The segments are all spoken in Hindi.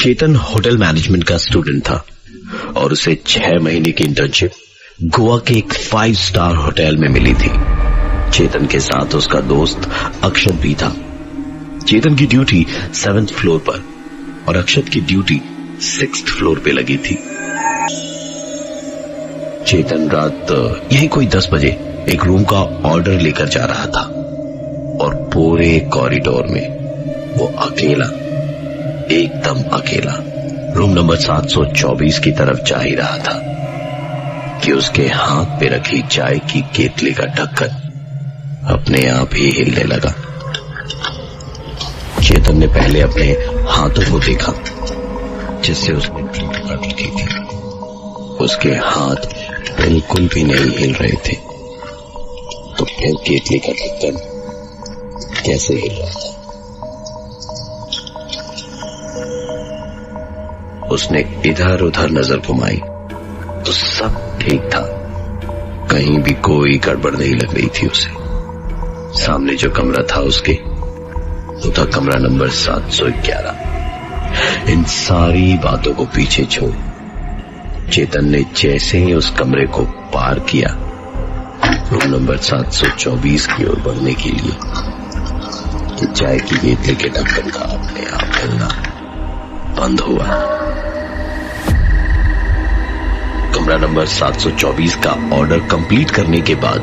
चेतन होटल मैनेजमेंट का स्टूडेंट था और उसे 6 महीने की इंटर्नशिप गोवा के एक 5 स्टार होटल में मिली थी। चेतन के साथ उसका दोस्त अक्षत भी था। चेतन की ड्यूटी 7th फ्लोर पर और अक्षत की ड्यूटी 6th फ्लोर पे लगी थी। चेतन रात यही कोई 10 बजे एक रूम का ऑर्डर लेकर जा रहा था और पूरे कॉरिडोर में वो अकेला, एकदम अकेला रूम नंबर 724 की तरफ जा ही रहा था कि उसके हाथ पे रखी चाय की केतली का ढक्कन अपने आप ही हिलने लगा। चेतन ने पहले अपने हाथों को देखा जिससे उसने ड्रिंक कर रखी थी। उसके हाथ बिल्कुल भी नहीं हिल रहे थे, तो फिर केतली का ढक्कन कैसे हिल रहा था? उसने इधर उधर नजर घुमाई तो सब ठीक था, कहीं भी कोई गड़बड़ नहीं लग रही थी उसे। सामने जो कमरा था उसके, वो था कमरा नंबर 711। इन सारी बातों को पीछे छोड़ चेतन ने जैसे ही उस कमरे को पार किया रूम नंबर 724 की ओर बढ़ने के लिए, कि चाय की केतली के ढक्कन का अपने आप हिलना बंद हुआ। कमरा नंबर 724 का ऑर्डर कंप्लीट करने के बाद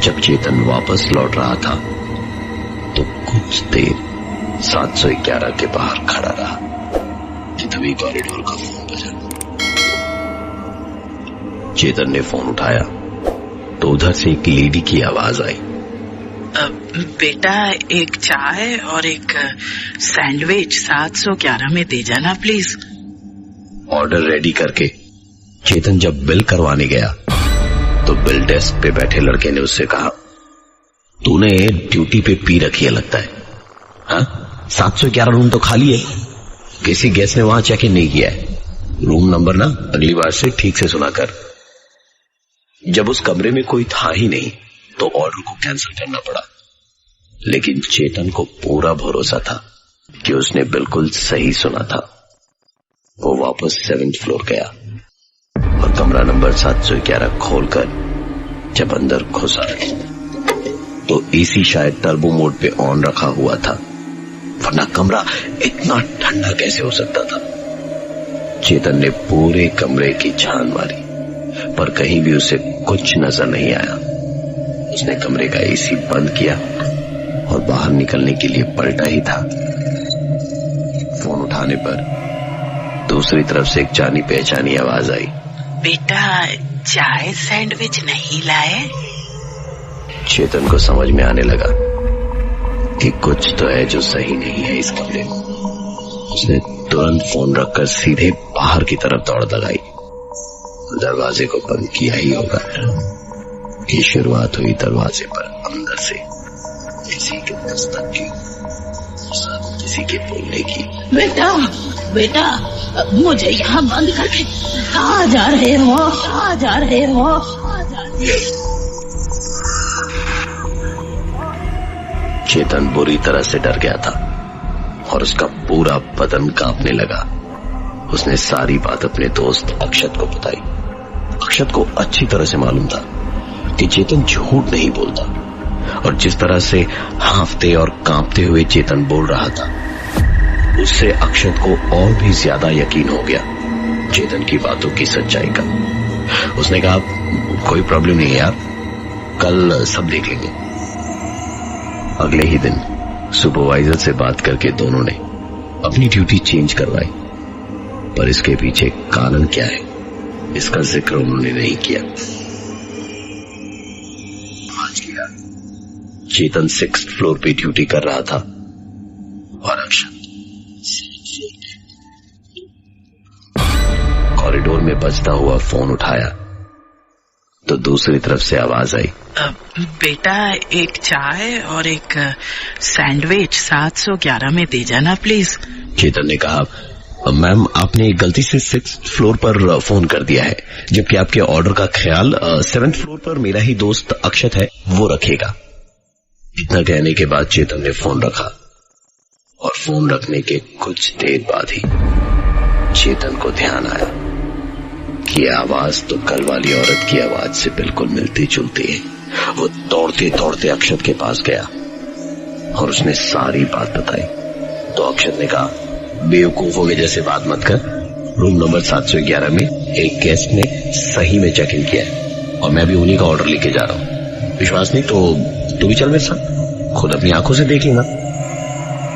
जब चेतन वापस लौट रहा था तो कुछ देर 711 के बाहर खड़ा रहा कि तभी कॉरिडोर का फोन बजा। चेतन ने फोन उठाया तो उधर से एक लेडी की आवाज आई, बेटा एक चाय और एक सैंडविच 711 में दे जाना प्लीज। ऑर्डर रेडी करके चेतन जब बिल करवाने गया तो बिल डेस्क पे बैठे लड़के ने उससे कहा, तूने ड्यूटी पे पी रखी है लगता है। हाँ, 711 रूम तो खाली है, किसी गेस्ट ने वहां चेक इन नहीं किया है। रूम नंबर ना अगली बार से ठीक से सुना कर। जब उस कमरे में कोई था ही नहीं तो ऑर्डर को कैंसिल करना पड़ा, लेकिन चेतन को पूरा भरोसा था कि उसने बिल्कुल सही सुना था। वो वापस 7th फ्लोर गया और कमरा नंबर 711 खोलकर जब अंदर घुसा तो एसी शायद टर्बो मोड पे ऑन रखा हुआ था, वरना कमरा इतना ठंडा कैसे हो सकता था। चेतन ने पूरे कमरे की छान मारी पर कहीं भी उसे कुछ नजर नहीं आया। उसने कमरे का एसी बंद किया और बाहर निकलने के लिए पलटा ही था। फोन उठाने पर दूसरी तरफ से एक जानी पहचानी आवाज आई, बेटा चाय सैंडविच नहीं लाए? चेतन को समझ में आने लगा कि कुछ तो है जो सही नहीं है इस कमरे में। उसने तुरंत फोन रखकर सीधे बाहर की तरफ दौड़ लगाई। दरवाजे को बंद किया ही होगा कि शुरुआत हुई दरवाजे पर अंदर से किसी के दस्तक की, किसी के बोलने की। बेटा बेटा मुझे यहाँ बंद करके कहाँ जा रहे हो? कहाँ जा रहे हो? चेतन बुरी तरह से डर गया था और उसका पूरा बदन कांपने लगा। उसने सारी बात अपने दोस्त अक्षत को बताई। अक्षत को अच्छी तरह से मालूम था कि चेतन झूठ नहीं बोलता और जिस तरह से हांफते और कांपते हुए चेतन बोल रहा था उससे अक्षत को और भी ज्यादा यकीन हो गया चेतन की बातों की सच्चाई का। उसने कहा, कोई प्रॉब्लम नहीं है यार, कल सब देख लेंगे। अगले ही दिन सुपरवाइजर से बात करके दोनों ने अपनी ड्यूटी चेंज करवाई, पर इसके पीछे कारण क्या है इसका जिक्र उन्होंने नहीं किया। चेतन 6th फ्लोर पे ड्यूटी कर रहा था और अक्षत कॉरिडोर में बजता हुआ फोन उठाया तो दूसरी तरफ से आवाज आई, बेटा एक चाय और एक सैंडविच 711 में दे जाना प्लीज। चेतन ने कहा, मैम आपने गलती से 6th फ्लोर पर फोन कर दिया है, जबकि आपके ऑर्डर का ख्याल 7th फ्लोर पर मेरा ही दोस्त अक्षत है वो रखेगा। इतना कहने के बाद चेतन ने फोन रखा और फोन रखने के कुछ देर बाद ही चेतन को ध्यान आया कि आवाज तो कल वाली औरत की आवाज से बिल्कुल मिलती जुलती है। वो दौड़ते दौड़ते अक्षत के पास गया और उसने सारी बात बताई। तो अक्षत ने कहा, बेवकूफों के जैसे बात मत कर। रूम नंबर 711 में एक गेस्ट ने सही में चेक इन किया है और मैं भी उन्हीं का ऑर्डर लेके जा रहा हूं। विश्वास नहीं तो तू भी चल मेरे साथ, खुद अपनी आंखों से देख लेना।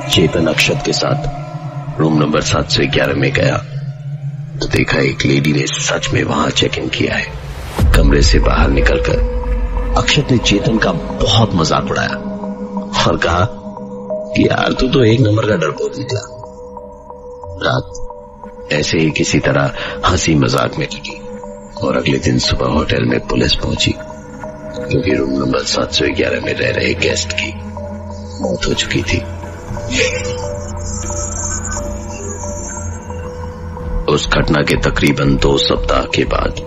चेतन अक्षत के साथ रूम नंबर 711 में गया तो देखा एक लेडी ने सच में वहां चेक इन किया है। कमरे से बाहर निकलकर अक्षत ने चेतन का बहुत मजाक उड़ाया और कहा कि यार तू तो एक नंबर का डरपोक निकला। रात ऐसे ही किसी तरह हंसी मजाक में कटी और अगले दिन सुबह होटल में पुलिस पहुंची क्योंकि रूम नंबर 711 में रह रहे गेस्ट की मौत हो चुकी थी। उस घटना के तकरीबन 2 सप्ताह के बाद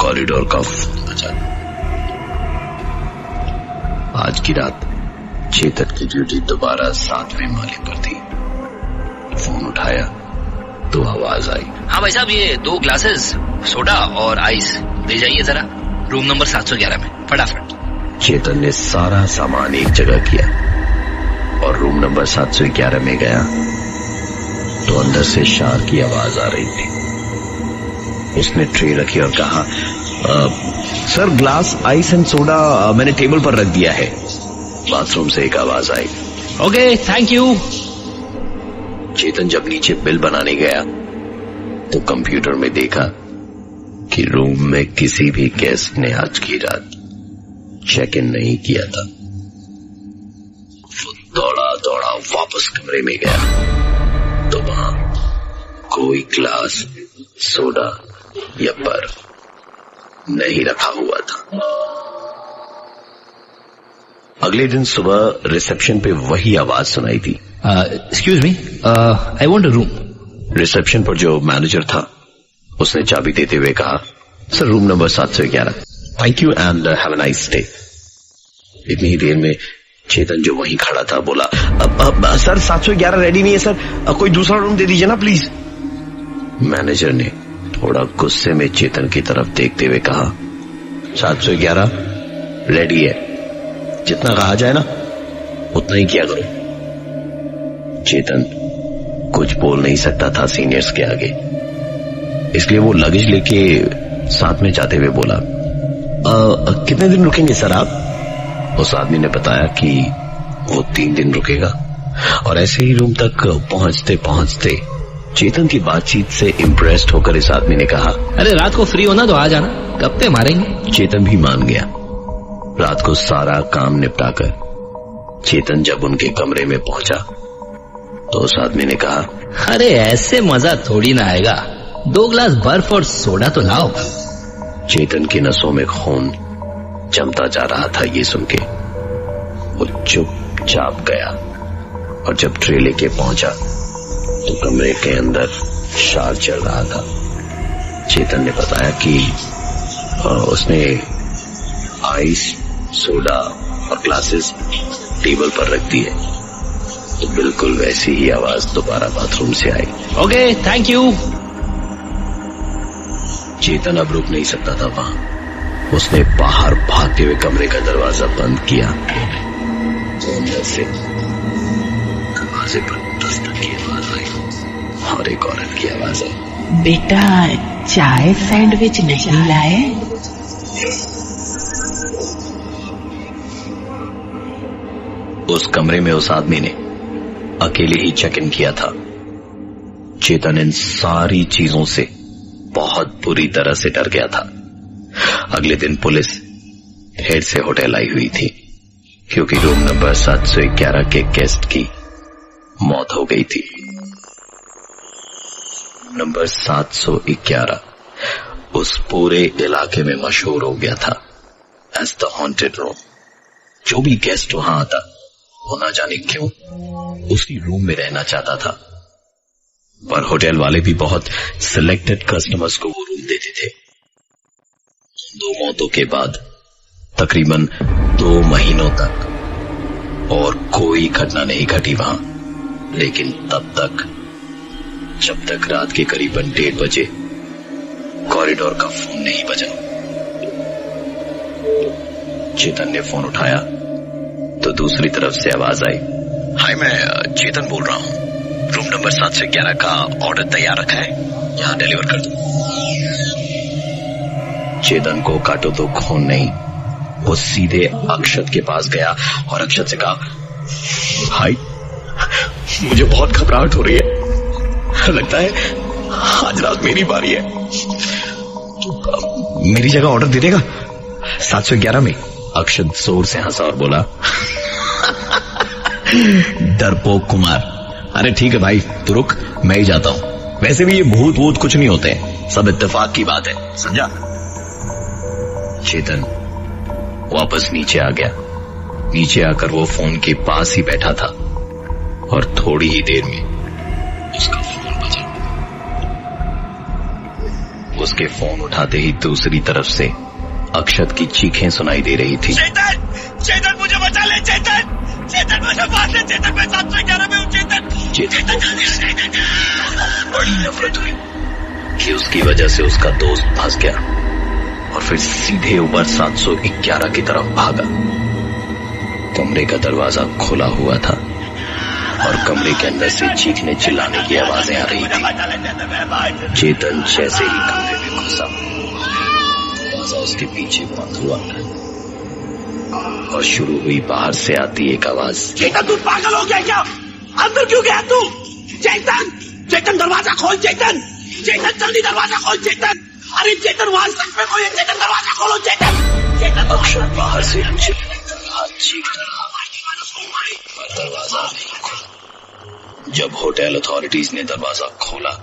कॉरिडोर का फोन बजा। आज की रात चेतन की ड्यूटी दोबारा 7वें माले पर थी। फोन उठाया तो आवाज आई, हाँ भाई साहब, ये 2 ग्लासेस सोडा और आइस ले जाइए जरा रूम नंबर 711 में फटाफट। चेतन ने सारा सामान एक जगह किया और रूम नंबर 711 में गया तो अंदर से शार की आवाज आ रही थी। उसने ट्रे रखी और कहा, sir glass ice and soda मैंने टेबल पर रख दिया है। बाथरूम से एक आवाज आई, ओके थैंक यू। चेतन जब नीचे बिल बनाने गया तो कंप्यूटर में देखा कि रूम में किसी भी गेस्ट ने आज की रात चेक इन नहीं किया था। वो दौड़ा दौड़ा वापस कमरे में गया तो वहां कोई ग्लास सोडा या बर्फ नहीं रखा हुआ था। अगले दिन सुबह रिसेप्शन पे वही आवाज सुनाई थी, excuse me, I want a room. Reception पर जो मैनेजर था उसने चाबी देते हुए कहा, sir room number 711। Thank you and have a nice day. इतनी ही देर में चेतन जो वहीं खड़ा था बोला, सर 711 रेडी नहीं है सर, कोई दूसरा रूम दे दीजिए ना प्लीज। मैनेजर ने थोड़ा गुस्से में चेतन की तरफ देखते हुए कहा, 711 रेडी है, जितना कहा जाए ना उतना ही किया करो। चेतन कुछ बोल नहीं सकता था सीनियर्स के आगे, इसलिए वो लगेज लेके साथ में जाते हुए बोला, कितने दिन रुकेंगे सर आप? उस आदमी ने बताया कि वो 3 दिन रुकेगा और ऐसे ही रूम तक पहुंचते पहुंचते चेतन की बातचीत से इम्प्रेस्ड होकर इस आदमी ने कहा, अरे रात को फ्री होना तो आ जाना, गप्पे मारेंगे। चेतन भी मान गया। रात को सारा काम निपटाकर चेतन जब उनके कमरे में पहुंचा तो उस आदमी ने कहा, अरे ऐसे मजा थोड़ी ना आएगा, 2 ग्लास बर्फ और सोडा तो लाओ। चेतन की नसों में खून जमता जा रहा था ये सुन के। वो चुपचाप गया और जब ट्रे लेके पहुंचा तो कमरे के अंदर शार चल रहा था। चेतन ने बताया कि उसने आइस, सोडा और ग्लासेस टेबल पर रख दिए तो बिल्कुल वैसी ही आवाज दोबारा बाथरूम से आई, ओके थैंक यू। चेतन अब रुक नहीं सकता था वहां। उसने बाहर भागते हुए कमरे का दरवाजा बंद किया तो अंदर से दरवाजे पर दस्तक की आवाज आई और एक औरत की आवाज आई, बेटा चाय सैंडविच नहीं लाए? उस कमरे में उस आदमी ने अकेले ही चेक इन किया था। चेतन इन सारी चीजों से बहुत बुरी तरह से डर गया था। अगले दिन पुलिस फिर से होटल आई हुई थी क्योंकि रूम नंबर 711 के गेस्ट की मौत हो गई थी। नंबर 711 उस पूरे इलाके में मशहूर हो गया था एज द हॉन्टेड रूम। जो भी गेस्ट वहां आता वो ना जाने क्यों उसी रूम में रहना चाहता था, पर होटल वाले भी बहुत सिलेक्टेड कस्टमर्स को वो रूम देते थे। 2 मौतों के बाद तकरीबन 2 महीनों तक और कोई घटना नहीं घटी वहां, लेकिन तब तक जब तक रात के करीबन 1:30 बजे कॉरिडोर का फोन नहीं बजा। चेतन ने फोन उठाया तो दूसरी तरफ से आवाज आई, हाय मैं चेतन बोल रहा हूँ, रूम नंबर 7 से 11 का ऑर्डर तैयार रखा है, यहाँ डिलीवर कर दो। चेतन को काटो तो खून नहीं, वो सीधे अक्षत के पास गया और अक्षत से कहा, हाय मुझे बहुत घबराहट हो रही है, लगता है आज रात मेरी बारी है, मेरी जगह ऑर्डर दे देगा 711 में। अक्षत जोर से हंसा और बोला, डरपोक कुमार, अरे ठीक है भाई तू रुक, मैं ही जाता हूं, वैसे भी ये भूत वूत कुछ नहीं होते, सब इत्तेफाक की बात है, समझा। चेतन वापस नीचे आ गया। नीचे आकर वो फोन के पास ही बैठा था और थोड़ी ही देर में उसका फोन बजा। उसके फोन उठाते ही दूसरी तरफ से अक्षत की चीखें सुनाई दे रही थी, चेतन चेतन मुझे बचा ले, चेतन चेतन मुझे मार ले, चेतन मैं 711 में हूँ, चेतन। बड़ी नफरत हुई कि उसकी वजह से उसका दोस्त फंस गया और फिर सीधे ऊपर 711 की तरफ भागा। कमरे का दरवाजा खुला हुआ था और कमरे के अंदर से चीखने चिल्लाने की आवाजें आ रही थी। चेतन जैसे ही कमरे में घुसा, दरवाजा उसके पीछे बंद हुआ और शुरू हुई बाहर से आती एक आवाज, चेतन तू पागल हो गया क्या, अंदर क्यों गया तू, चेतन चेतन दरवाजा खोल, चेतन चेतन जल्दी दरवाजा खोल, चेतन, अरे चेतन वहां सच में कोई है, चेतन दरवाजा खोलो, चेतन। अक्षत बाहर से चीख रहा, दरवाजा नहीं खुला। जब होटल अथॉरिटीज ने दरवाजा खोला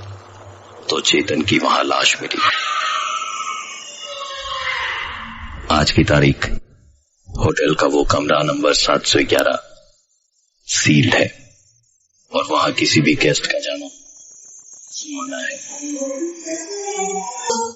तो चेतन की वहां लाश मिली। आज की तारीख होटल का वो कमरा नंबर 711 सील्ड है और वहां किसी भी गेस्ट का जाना मना है।